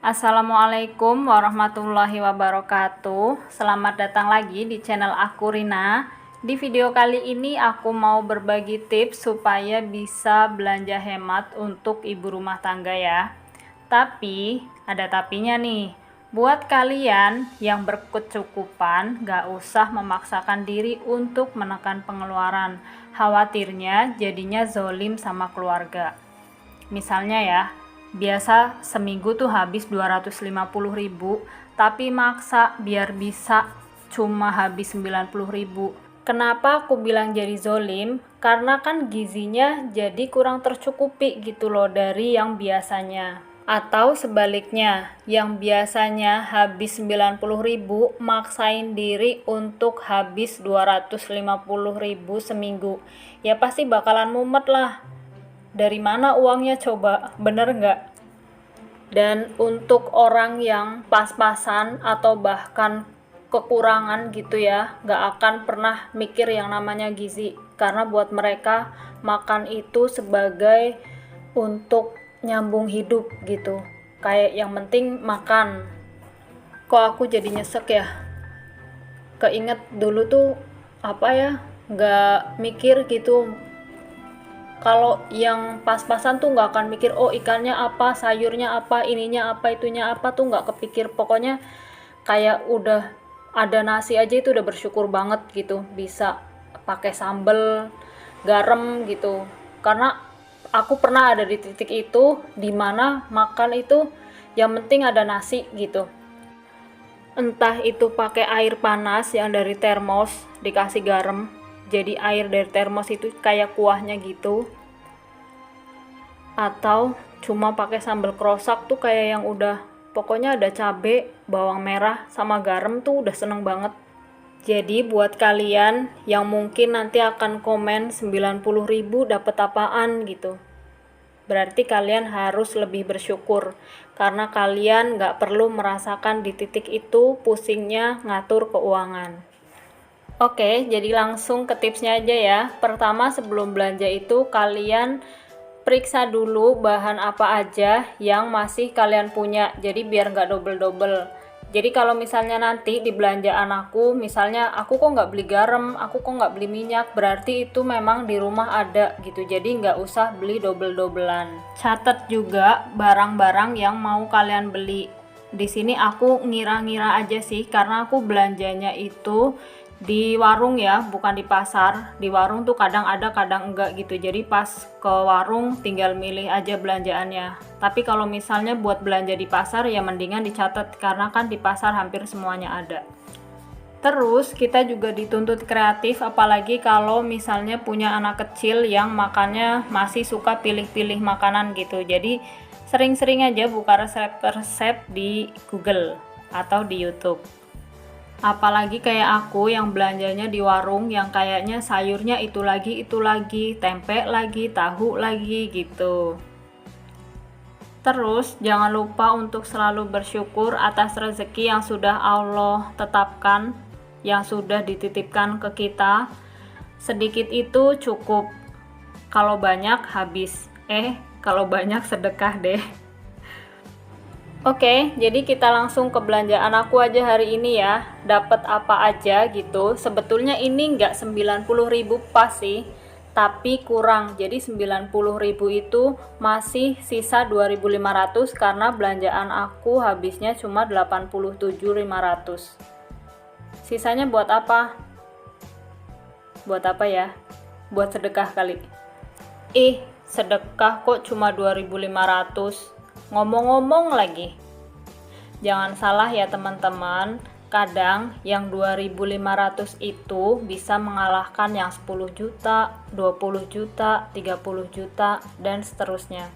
Assalamualaikum warahmatullahi wabarakatuh. Selamat datang lagi di channel aku, Rina. Di video kali ini aku mau berbagi tips supaya bisa belanja hemat untuk ibu rumah tangga ya. Tapi ada tapinya nih. Buat kalian yang berkecukupan, gak usah memaksakan diri untuk menekan pengeluaran. Khawatirnya jadinya zolim sama keluarga. Misalnya ya, biasa seminggu tuh habis 250.000, tapi maksa biar bisa cuma habis 90.000. Kenapa aku bilang jadi zolim? Karena kan gizinya jadi kurang tercukupi gitu loh dari yang biasanya. Atau sebaliknya, yang biasanya habis 90.000 maksain diri untuk habis 250.000 seminggu. Ya pasti bakalan mumet lah. Dari mana uangnya coba, bener nggak? Dan untuk orang yang pas-pasan atau bahkan kekurangan gitu ya, nggak akan pernah mikir yang namanya gizi, karena buat mereka makan itu sebagai untuk nyambung hidup gitu, kayak yang penting makan. Kok aku jadi nyesek ya, keinget dulu tuh apa ya, nggak mikir gitu. Kalau yang pas-pasan tuh nggak akan mikir, oh ikannya apa, sayurnya apa, ininya apa, itunya apa, tuh nggak kepikir. Pokoknya kayak udah ada nasi aja itu udah bersyukur banget gitu, bisa pakai sambel, garam gitu. Karena aku pernah ada di titik itu, dimana makan itu yang penting ada nasi gitu. Entah itu pakai air panas yang dari termos dikasih garam, jadi air dari termos itu kayak kuahnya gitu, atau cuma pakai sambal krosak tuh kayak yang udah pokoknya ada cabe, bawang merah sama garam tuh udah seneng banget. Jadi buat kalian yang mungkin nanti akan komen 90.000 dapet apaan gitu, berarti kalian harus lebih bersyukur karena kalian gak perlu merasakan di titik itu pusingnya ngatur keuangan. Oke, jadi langsung ke tipsnya aja ya. Pertama, sebelum belanja itu kalian periksa dulu bahan apa aja yang masih kalian punya, jadi biar nggak double-double. Jadi kalau misalnya nanti di belanjaan aku, misalnya aku kok nggak beli garam, aku kok nggak beli minyak, berarti itu memang di rumah ada gitu, jadi nggak usah beli double-doublean. Catat juga barang-barang yang mau kalian beli. Di sini aku ngira-ngira aja sih, karena aku belanjanya itu di warung ya, bukan di pasar. Di warung tuh kadang ada kadang enggak gitu, jadi pas ke warung tinggal milih aja belanjaannya. Tapi kalau misalnya buat belanja di pasar ya mendingan dicatat, karena kan di pasar hampir semuanya ada. Terus kita juga dituntut kreatif, apalagi kalau misalnya punya anak kecil yang makannya masih suka pilih-pilih makanan gitu. Jadi sering-sering aja buka resep-resep di Google atau di YouTube. Apalagi kayak aku yang belanjanya di warung yang kayaknya sayurnya itu lagi, tempe lagi, tahu lagi gitu. Terus jangan lupa untuk selalu bersyukur atas rezeki yang sudah Allah tetapkan, yang sudah dititipkan ke kita. Sedikit itu cukup, kalau banyak habis. Kalau banyak sedekah deh. Oke, jadi kita langsung ke belanjaan aku aja hari ini ya. Dapat apa aja gitu. Sebetulnya ini nggak 90.000 pas sih, tapi kurang. Jadi 90.000 itu masih sisa 2.500 karena belanjaan aku habisnya cuma 87.500. Sisanya buat apa? Buat apa ya? Buat sedekah kali. Sedekah kok cuma 2.500. Ngomong-ngomong lagi, jangan salah ya teman-teman, kadang yang 2.500 itu bisa mengalahkan yang 10 juta, 20 juta, 30 juta, dan seterusnya.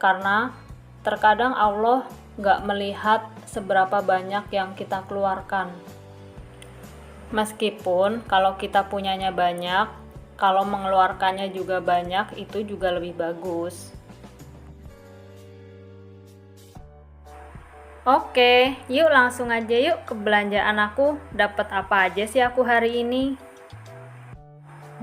Karena terkadang Allah gak melihat seberapa banyak yang kita keluarkan. Meskipun kalau kita punyanya banyak, kalau mengeluarkannya juga banyak, itu juga lebih bagus. Oke, yuk langsung aja yuk ke belanjaan aku. Dapat apa aja sih aku hari ini?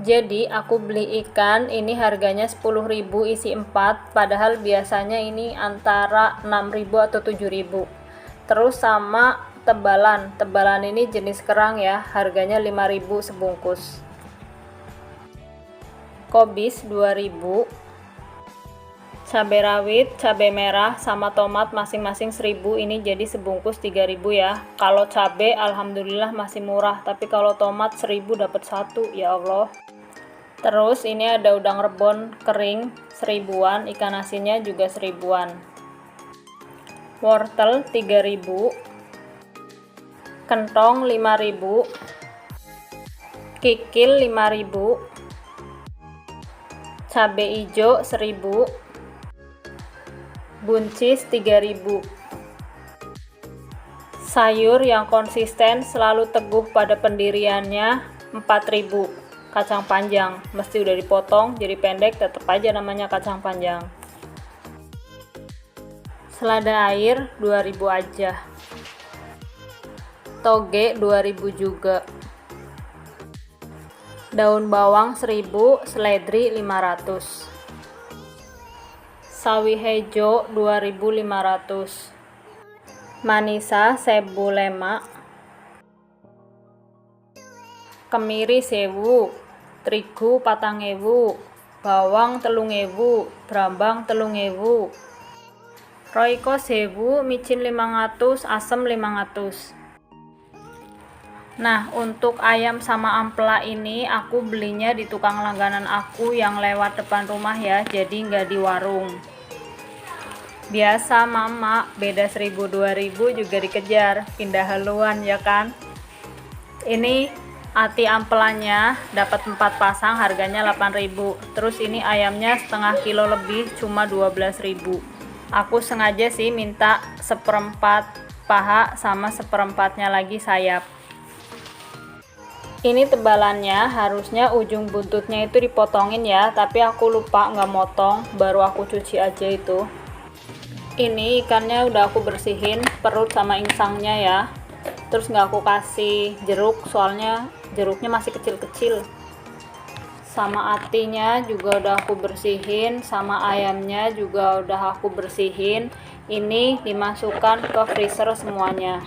Jadi aku beli ikan ini harganya 10.000 isi 4, padahal biasanya ini antara 6.000 atau 7.000. Terus sama tebalan ini jenis kerang ya, harganya 5.000 sebungkus. Kobis 2.000. Cabai rawit, cabai merah, sama tomat masing-masing 1.000, ini jadi sebungkus 3.000 ya. Kalau cabai alhamdulillah masih murah, tapi kalau tomat 1.000 dapat 1, ya Allah. Terus ini ada udang rebon kering 1.000-an, ikan asinnya juga 1.000-an. Wortel 3.000. Kentong 5.000. Kikil 5.000. Cabai hijau 1.000. Buncis 3.000. Sayur yang konsisten selalu teguh pada pendiriannya 4.000. Kacang panjang mesti udah dipotong jadi pendek, tetap aja namanya kacang panjang. Selada air 2.000 aja. Toge 2.000 juga. Daun bawang 1.000, seledri 500. Sawi hijau 2.500. Manisa 1.005. Kemiri 1.000. Terigu 4.000. Bawang 3.000. Brambang 3.000. Royco 1.000. Micin 500. Asem 500. Nah, untuk ayam sama ampela ini aku belinya di tukang langganan aku yang lewat depan rumah ya, jadi nggak di warung. Biasa mama beda 1.000-2.000 juga dikejar, pindah haluan ya kan. Ini ati ampelanya dapat 4 pasang, harganya 8.000. Terus ini ayamnya setengah kilo lebih, cuma 12.000. Aku sengaja sih minta 1/4 paha sama 1/4-nya lagi sayap. Ini tebalannya harusnya ujung buntutnya itu dipotongin ya, tapi aku lupa nggak motong, baru aku cuci aja itu. Ini ikannya udah aku bersihin perut sama insangnya ya, terus nggak aku kasih jeruk soalnya jeruknya masih kecil-kecil. Sama atinya juga udah aku bersihin, sama ayamnya juga udah aku bersihin. Ini dimasukkan ke freezer semuanya.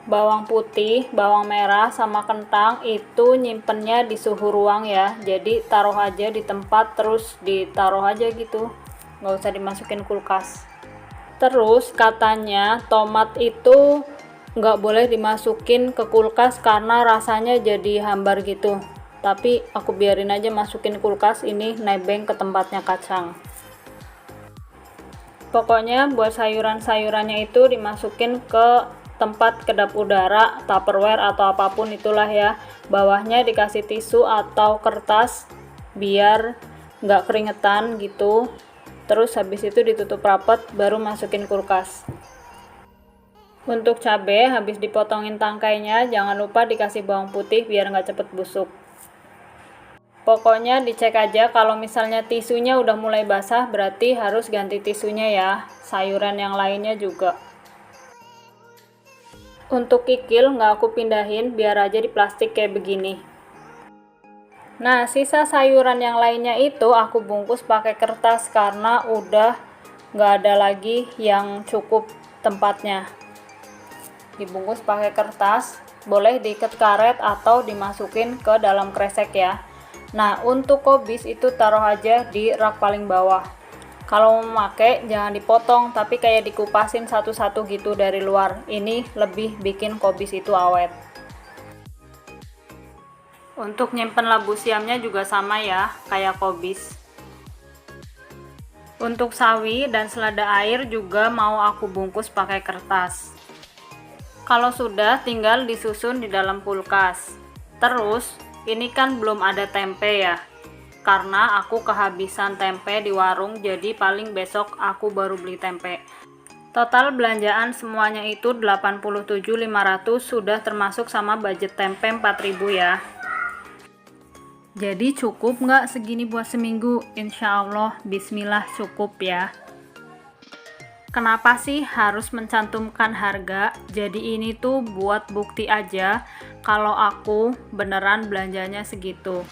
Bawang putih, bawang merah, sama kentang itu nyimpennya di suhu ruang ya, jadi taruh aja di tempat, terus ditaruh aja gitu, nggak usah dimasukin kulkas. Terus katanya tomat itu nggak boleh dimasukin ke kulkas karena rasanya jadi hambar gitu, tapi aku biarin aja masukin kulkas, ini nebeng ke tempatnya kacang. Pokoknya buat sayuran-sayurannya itu dimasukin ke tempat kedap udara, tupperware atau apapun itulah ya. Bawahnya dikasih tisu atau kertas biar nggak keringetan gitu. Terus habis itu ditutup rapat, baru masukin kulkas. Untuk cabai habis dipotongin tangkainya, jangan lupa dikasih bawang putih biar nggak cepet busuk. Pokoknya dicek aja, kalau misalnya tisunya udah mulai basah berarti harus ganti tisunya ya. Sayuran yang lainnya juga. Untuk kikil nggak aku pindahin, biar aja di plastik kayak begini. Nah, sisa sayuran yang lainnya itu aku bungkus pakai kertas karena udah nggak ada lagi yang cukup tempatnya. Dibungkus pakai kertas, boleh diikat karet atau dimasukin ke dalam kresek ya. Nah, untuk kobis itu taruh aja di rak paling bawah. Kalau mau pakai jangan dipotong, tapi kayak dikupasin satu-satu gitu dari luar. Ini lebih bikin kobis itu awet. Untuk nyimpen labu siamnya juga sama ya, kayak kobis. Untuk sawi dan selada air juga mau aku bungkus pakai kertas. Kalau sudah, tinggal disusun di dalam kulkas. Terus, ini kan belum ada tempe ya. Karena aku kehabisan tempe di warung, jadi paling besok aku baru beli tempe. Total belanjaan semuanya itu 87.500, sudah termasuk sama budget tempe 4.000 ya. Jadi cukup nggak segini buat seminggu? Insya Allah, bismillah cukup ya. Kenapa sih harus mencantumkan harga? Jadi ini tuh buat bukti aja kalau aku beneran belanjanya segitu.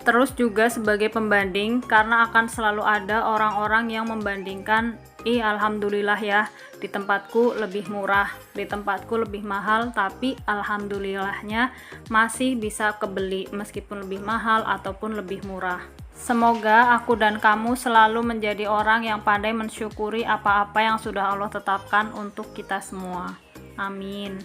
Terus juga sebagai pembanding, karena akan selalu ada orang-orang yang membandingkan, alhamdulillah ya, di tempatku lebih murah, di tempatku lebih mahal, tapi alhamdulillahnya masih bisa kebeli meskipun lebih mahal ataupun lebih murah. Semoga aku dan kamu selalu menjadi orang yang pandai mensyukuri apa-apa yang sudah Allah tetapkan untuk kita semua. Amin.